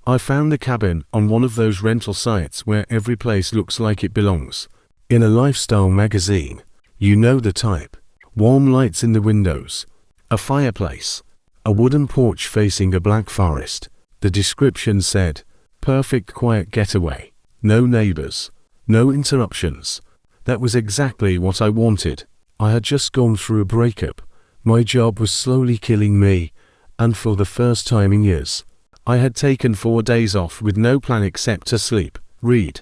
I found the cabin on one of those rental sites where every place looks like it belongs. In a lifestyle magazine. You know the type. Warm lights in the windows. A fireplace. A wooden porch facing a black forest. The description said, perfect quiet getaway. No neighbors. No interruptions. That was exactly what I wanted. I had just gone through a breakup. My job was slowly killing me, and for the first time in years, I had taken 4 days off with no plan except to sleep, read,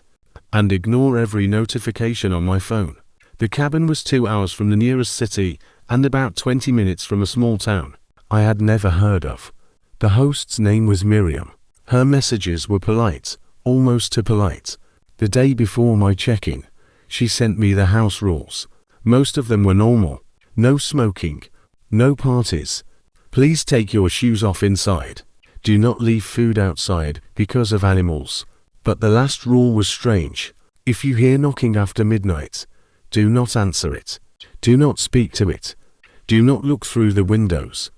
and ignore every notification on my phone. The cabin was 2 hours from the nearest city and about 20 minutes from a small town I had never heard of. The host's name was Miriam. Her messages were polite, almost too polite. The day before my check-in, she sent me the house rules. Most of them were normal. No smoking. No parties. Please take your shoes off inside. Do not leave food outside because of animals. But the last rule was strange. If you hear knocking after midnight, do not answer it. Do not speak to it. Do not look through the windows.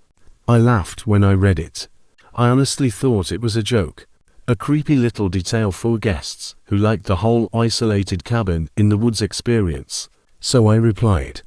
I laughed when I read it. I honestly thought it was a joke. A creepy little detail for guests who liked the whole isolated cabin in the woods experience. So I replied,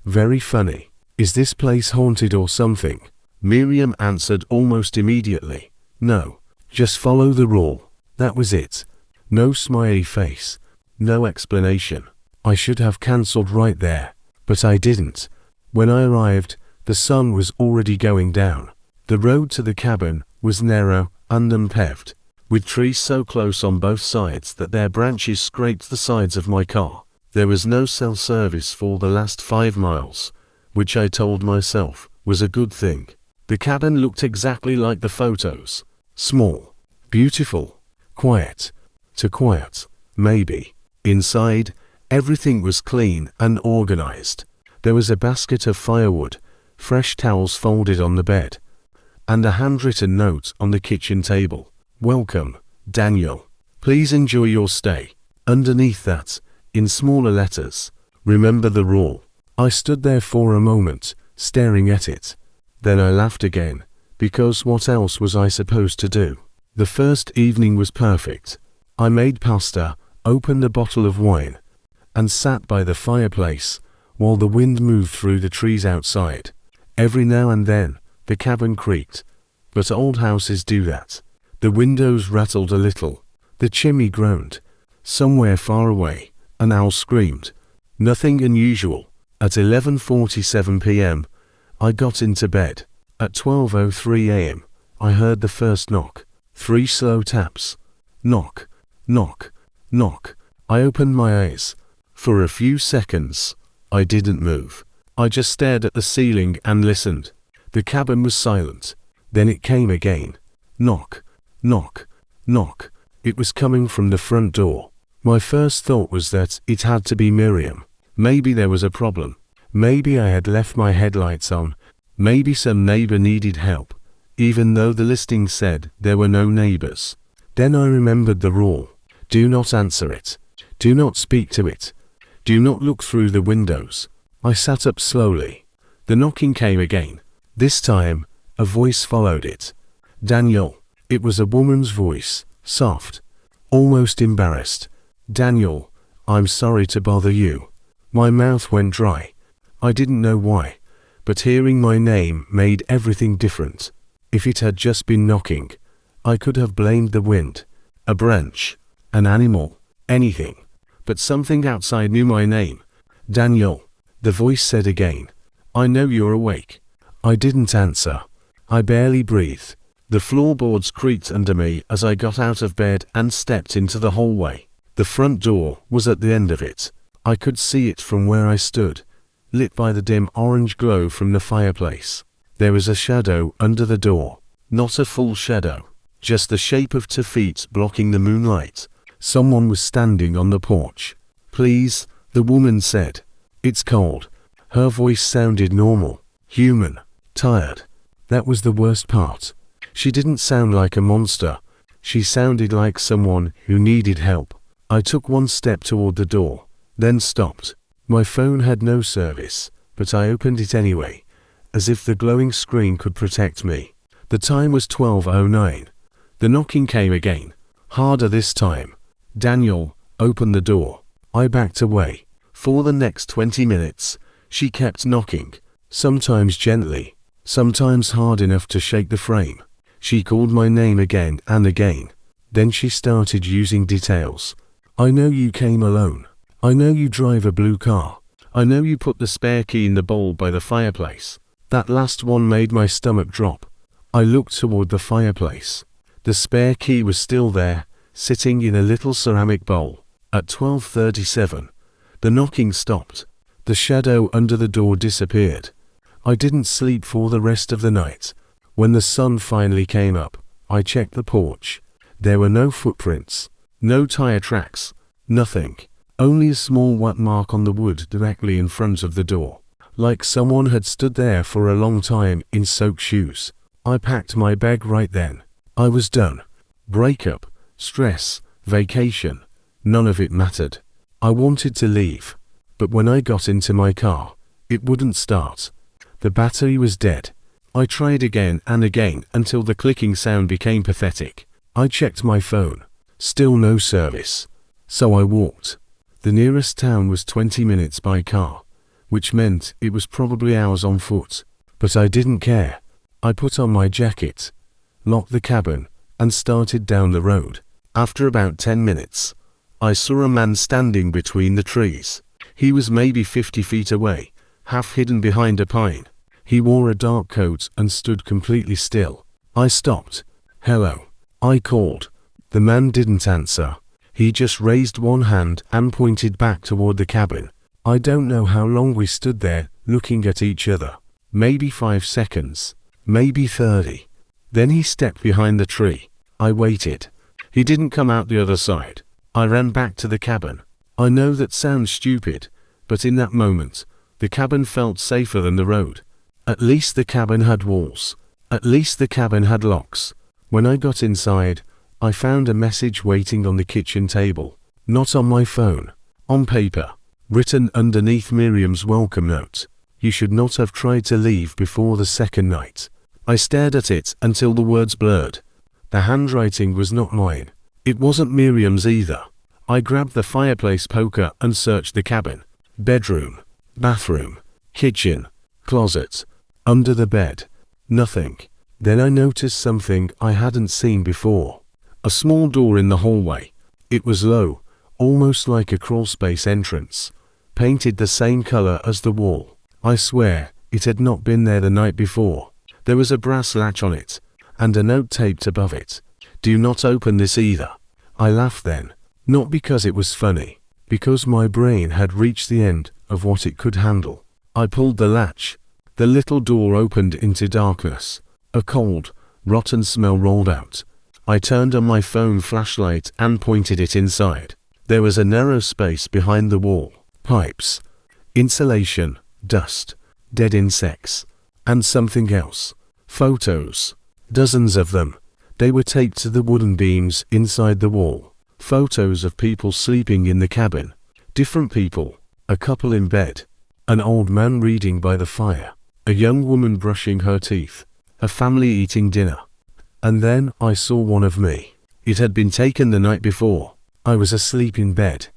very funny. Is this place haunted or something? Miriam answered almost immediately, no, just follow the rule. That was it. No smiley face. No explanation. I should have cancelled right there, but I didn't. When I arrived, the sun was already going down. The road to the cabin was narrow and unpaved, with trees so close on both sides that their branches scraped the sides of my car. There was no cell service for the last 5 miles, which I told myself was a good thing. The cabin looked exactly like the photos. Small, beautiful, quiet. Too quiet, maybe. Inside, everything was clean and organized. There was a basket of firewood, fresh towels folded on the bed, and a handwritten note on the kitchen table. Welcome, Daniel. Please enjoy your stay. Underneath that, in smaller letters, remember the rule. I stood there for a moment, staring at it. Then I laughed again, because what else was I supposed to do? The first evening was perfect. I made pasta, opened a bottle of wine, and sat by the fireplace while the wind moved through the trees outside. Every now and then, the cabin creaked, but old houses do that. The windows rattled a little. The chimney groaned. Somewhere far away, an owl screamed. Nothing unusual. At 11:47 p.m., I got into bed. At 12:03 a.m., I heard the first knock. 3 slow taps. Knock, knock, knock. I opened my eyes. For a few seconds, I didn't move. I just stared at the ceiling and listened. The cabin was silent. Then it came again. Knock, knock, knock. It was coming from the front door. My first thought was that it had to be Miriam. Maybe there was a problem. Maybe I had left my headlights on. Maybe some neighbor needed help, even though the listing said there were no neighbors. Then I remembered the rule. Do not answer it. Do not speak to it. Do not look through the windows. I sat up slowly. The knocking came again. This time, a voice followed it. Daniel. It was a woman's voice, soft, almost embarrassed. Daniel, I'm sorry to bother you. My mouth went dry. I didn't know why, but hearing my name made everything different. If it had just been knocking, I could have blamed the wind, a branch, an animal, anything. But something outside knew my name. Daniel, the voice said again. I know you're awake. I didn't answer. I barely breathed. The floorboards creaked under me as I got out of bed and stepped into the hallway. The front door was at the end of it. I could see it from where I stood, lit by the dim orange glow from the fireplace. There was a shadow under the door. Not a full shadow, just the shape of 2 feet blocking the moonlight. Someone was standing on the porch. Please, the woman said. It's cold. Her voice sounded normal, human, tired. That was the worst part. She didn't sound like a monster. She sounded like someone who needed help. I took 1 step toward the door, then stopped. My phone had no service, but I opened it anyway, as if the glowing screen could protect me. The time was 12:09. The knocking came again, harder this time. "Daniel, open the door." I backed away. For the next 20 minutes, she kept knocking, sometimes gently, sometimes hard enough to shake the frame. She called my name again and again. Then she started using details. "I know you came alone. I know you drive a blue car. I know you put the spare key in the bowl by the fireplace." That last one made my stomach drop. I looked toward the fireplace. The spare key was still there, sitting in a little ceramic bowl. At 12:37, the knocking stopped. The shadow under the door disappeared. I didn't sleep for the rest of the night. When the sun finally came up, I checked the porch. There were no footprints, no tire tracks, nothing. Only a small wet mark on the wood directly in front of the door, like someone had stood there for a long time in soaked shoes. I packed my bag right then. I was done. Breakup, stress, vacation, none of it mattered. I wanted to leave, but when I got into my car, it wouldn't start. The battery was dead. I tried again and again until the clicking sound became pathetic. I checked my phone. Still no service. So I walked. The nearest town was 20 minutes by car, which meant it was probably hours on foot. But I didn't care. I put on my jacket, locked the cabin, and started down the road. After about 10 minutes, I saw a man standing between the trees. He was maybe 50 feet away, half hidden behind a pine. He wore a dark coat and stood completely still. I stopped. "Hello," I called. The man didn't answer. He just raised one hand and pointed back toward the cabin. I don't know how long we stood there, looking at each other. Maybe 5 seconds. Maybe 30. Then he stepped behind the tree. I waited. He didn't come out the other side. I ran back to the cabin. I know that sounds stupid, but in that moment, the cabin felt safer than the road. At least the cabin had walls. At least the cabin had locks. When I got inside, I found a message waiting on the kitchen table. Not on my phone. On paper. Written underneath Miriam's welcome note. "You should not have tried to leave before the second night." I stared at it until the words blurred. The handwriting was not mine. It wasn't Miriam's either. I grabbed the fireplace poker and searched the cabin. Bedroom, bathroom, kitchen, closet, under the bed. Nothing. Then I noticed something I hadn't seen before. A small door in the hallway. It was low, almost like a crawlspace entrance, painted the same color as the wall. I swear, it had not been there the night before. There was a brass latch on it, and a note taped above it. "Do not open this either." I laughed then, not because it was funny, because my brain had reached the end of what it could handle. I pulled the latch. The little door opened into darkness. A cold, rotten smell rolled out. I turned on my phone flashlight and pointed it inside. There was a narrow space behind the wall. Pipes, insulation, dust, dead insects, and something else. Photos. Dozens of them. They were taped to the wooden beams inside the wall. Photos of people sleeping in the cabin. Different people. A couple in bed. An old man reading by the fire. A young woman brushing her teeth. A family eating dinner. And then I saw one of me. It had been taken the night before. I was asleep in bed.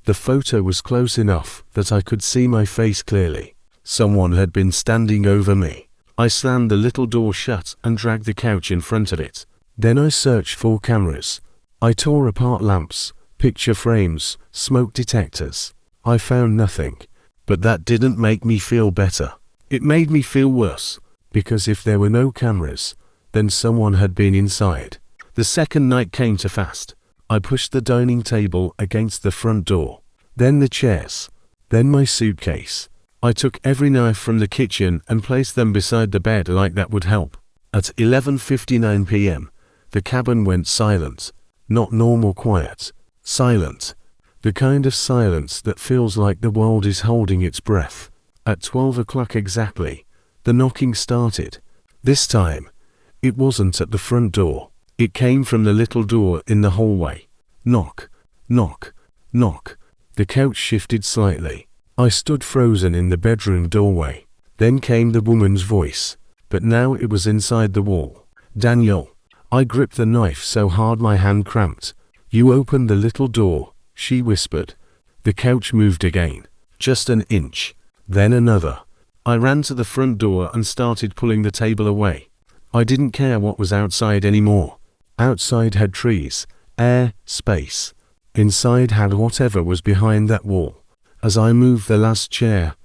The photo was close enough that I could see my face clearly. Someone had been standing over me. I slammed the little door shut and dragged the couch in front of it. Then I searched for cameras. I tore apart lamps, picture frames, smoke detectors. I found nothing. But that didn't make me feel better. It made me feel worse, because if there were no cameras, then someone had been inside. The second night came too fast. I pushed the dining table against the front door, then the chairs, then my suitcase. I took every knife from the kitchen and placed them beside the bed like that would help. At 11:59 p.m., the cabin went silent. Not normal quiet. Silent. The kind of silence that feels like the world is holding its breath. At 12 o'clock exactly, the knocking started. This time, it wasn't at the front door. It came from the little door in the hallway. Knock, knock, knock. The couch shifted slightly. I stood frozen in the bedroom doorway. Then came the woman's voice, but now it was inside the wall. "Daniel, I gripped the knife so hard my hand cramped. "You opened the little door," she whispered. The couch moved again. Just an inch. Then another. I ran to the front door and started pulling the table away. I didn't care what was outside anymore. Outside had trees, air, space. Inside had whatever was behind that wall. As I moved the last chair,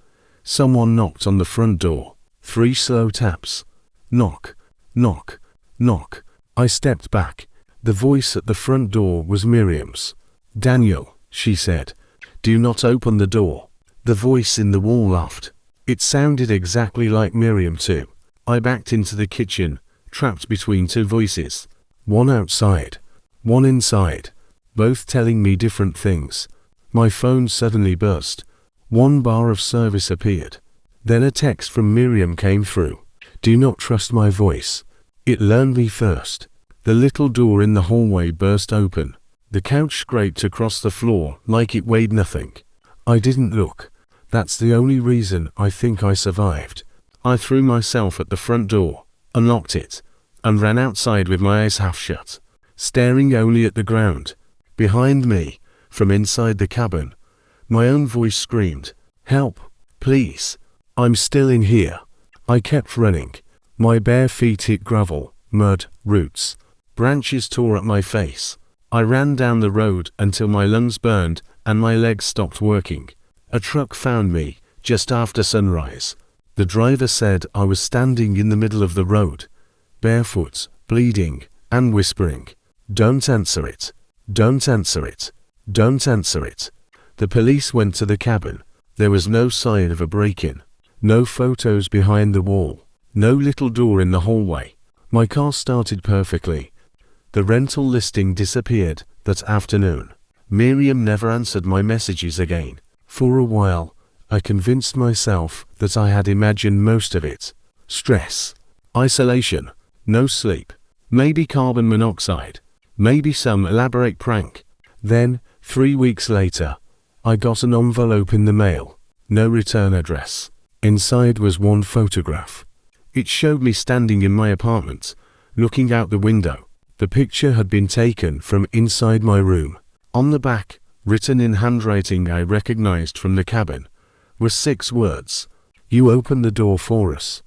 someone knocked on the front door. 3 slow taps. Knock, knock, knock. I stepped back. The voice at the front door was Miriam's. "Daniel," she said, "do not open the door." The voice in the wall laughed. It sounded exactly like Miriam too. I backed into the kitchen, trapped between 2 voices. One outside, one inside, both telling me different things. My phone suddenly burst. 1 bar of service appeared. Then a text from Miriam came through. "Do not trust my voice. It learned me first." The little door in the hallway burst open. The couch scraped across the floor like it weighed nothing. I didn't look. That's the only reason I think I survived. I threw myself at the front door, unlocked it, and ran outside with my eyes half shut, staring only at the ground. Behind me, from inside the cabin, my own voice screamed, "Help, please. I'm still in here." I kept running. My bare feet hit gravel, mud, roots. Branches tore at my face. I ran down the road until my lungs burned and my legs stopped working. A truck found me just after sunrise. The driver said I was standing in the middle of the road, barefoot, bleeding, and whispering, "Don't answer it. Don't answer it. Don't answer it." The police went to the cabin. There was no sign of a break-in. No photos behind the wall. No little door in the hallway. My car started perfectly. The rental listing disappeared that afternoon. Miriam never answered my messages again. For a while, I convinced myself that I had imagined most of it. Stress, isolation, no sleep, maybe carbon monoxide, maybe some elaborate prank. Then, 3 weeks later, I got an envelope in the mail. No return address. Inside was one photograph. It showed me standing in my apartment, looking out the window. The picture had been taken from inside my room. On the back, written in handwriting I recognized from the cabin, were 6 words. "You opened the door for us.